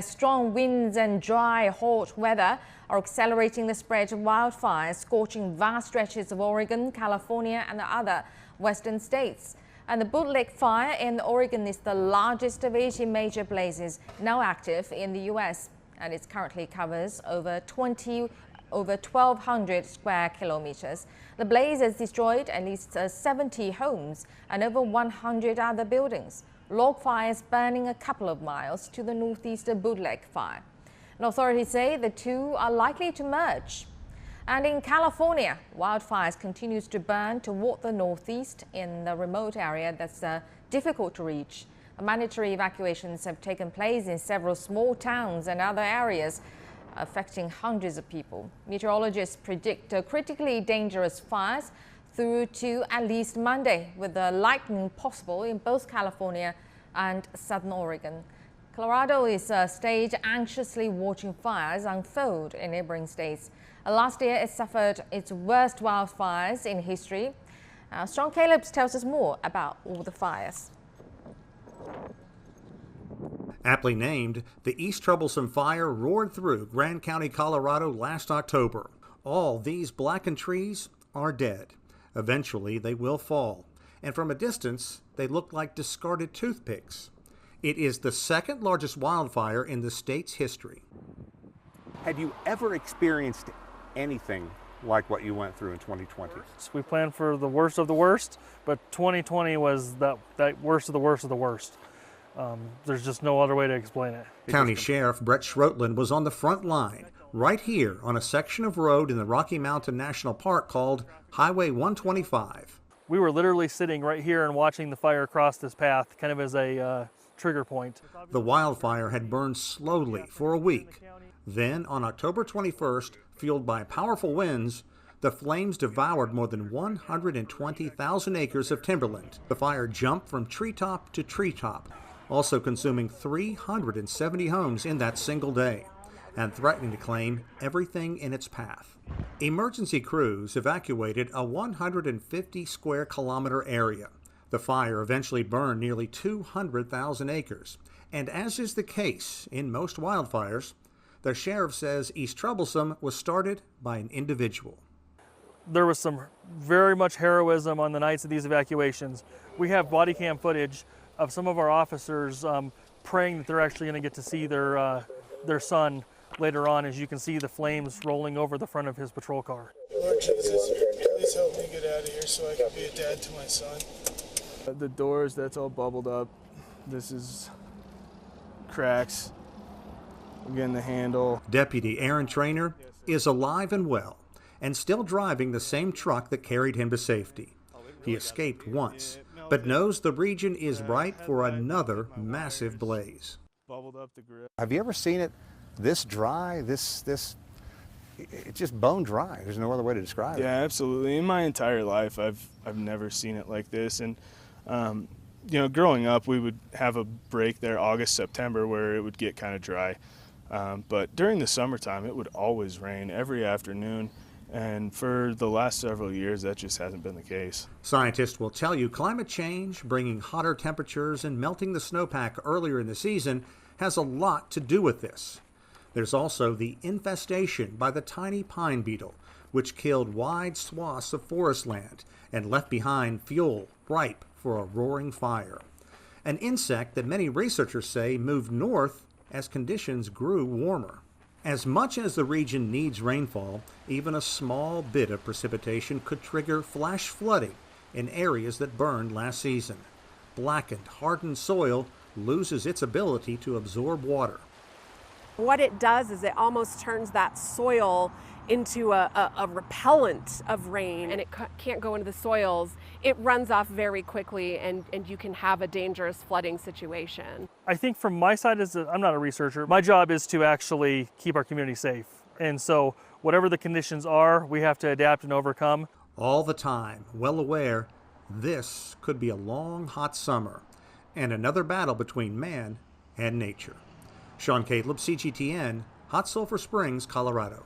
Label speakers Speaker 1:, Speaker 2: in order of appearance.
Speaker 1: Strong winds and dry, hot weather are accelerating the spread of wildfires, scorching vast stretches of Oregon, California and other western states. And the Bootleg fire in Oregon is the largest of 80 major blazes now active in the U.S. and it currently covers over 1,200 square kilometers. The blaze has destroyed at least 70 homes and over 100 other buildings. Log fires burning a couple of miles to the northeast of Bootleg fire. And authorities say the two are likely to merge. And in California, wildfires continues to burn toward the northeast in the remote area that's difficult to reach. Mandatory evacuations have taken place in several small towns and other areas, affecting hundreds of people. Meteorologists predict critically dangerous fires through to at least Monday, with the lightning possible in both California and southern Oregon. Colorado is a state anxiously watching fires unfold in neighboring states. Last year, it suffered its worst wildfires in history. Sean Calebs tells us more about all the fires.
Speaker 2: Aptly named, the East Troublesome Fire roared through Grand County, Colorado last October. All these blackened trees are dead. Eventually, they will fall, and from a distance, they look like discarded toothpicks. It is the second largest wildfire in the state's history.
Speaker 3: Have you ever experienced anything like what you went through in 2020?
Speaker 4: We planned for the worst of the worst, but 2020 was that worst of the worst of the worst. There's just no other way to explain it.
Speaker 2: County Sheriff Brett Schroetland was on the front line, right here on a section of road in the Rocky Mountain National Park called Highway 125.
Speaker 4: We were literally sitting right here and watching the fire across this path, kind of as a trigger point.
Speaker 2: The wildfire had burned slowly for a week. Then, on October 21st, fueled by powerful winds, the flames devoured more than 120,000 acres of timberland. The fire jumped from treetop to treetop, also consuming 370 homes in that single day, and threatening to claim everything in its path. Emergency crews evacuated a 150 square kilometer area. The fire eventually burned nearly 200,000 acres, and as is the case in most wildfires, the sheriff says East Troublesome was started by an individual.
Speaker 4: There was some very much heroism on the nights of these evacuations. We have body cam footage of some of our officers praying that they're actually going to get to see their son later on, as you can see the flames rolling over the front of his patrol car.
Speaker 5: Lord Jesus, please help me get out of here so I can be a dad to my son. The doors, that's all bubbled up. This is cracks. Again, the handle.
Speaker 2: Deputy Aaron Trainer is alive and well and still driving the same truck that carried him to safety. He escaped once, but knows the region is ripe for another massive blaze.
Speaker 3: Have you ever seen it this dry, it's just bone dry? There's no other way to describe it.
Speaker 5: Yeah, absolutely. In my entire life, I've never seen it like this. And you know, growing up, we would have a break there, August, September, where it would get kind of dry. But during the summertime, it would always rain every afternoon. And for the last several years, that just hasn't been the case.
Speaker 2: Scientists will tell you climate change, bringing hotter temperatures and melting the snowpack earlier in the season, has a lot to do with this. There's also the infestation by the tiny pine beetle, which killed wide swaths of forest land and left behind fuel ripe for a roaring fire. An insect that many researchers say moved north as conditions grew warmer. As much as the region needs rainfall, even a small bit of precipitation could trigger flash flooding in areas that burned last season. Blackened, hardened soil loses its ability to absorb water.
Speaker 6: What it does is it almost turns that soil into a repellent of rain, and it can't go into the soils. It runs off very quickly, and you can have a dangerous flooding situation.
Speaker 4: I think from my side, I'm not a researcher, my job is to actually keep our community safe. And so whatever the conditions are, we have to adapt and overcome.
Speaker 2: All the time, well aware, this could be a long, hot summer and another battle between man and nature. Sean Caleb, CGTN, Hot Sulphur Springs, Colorado.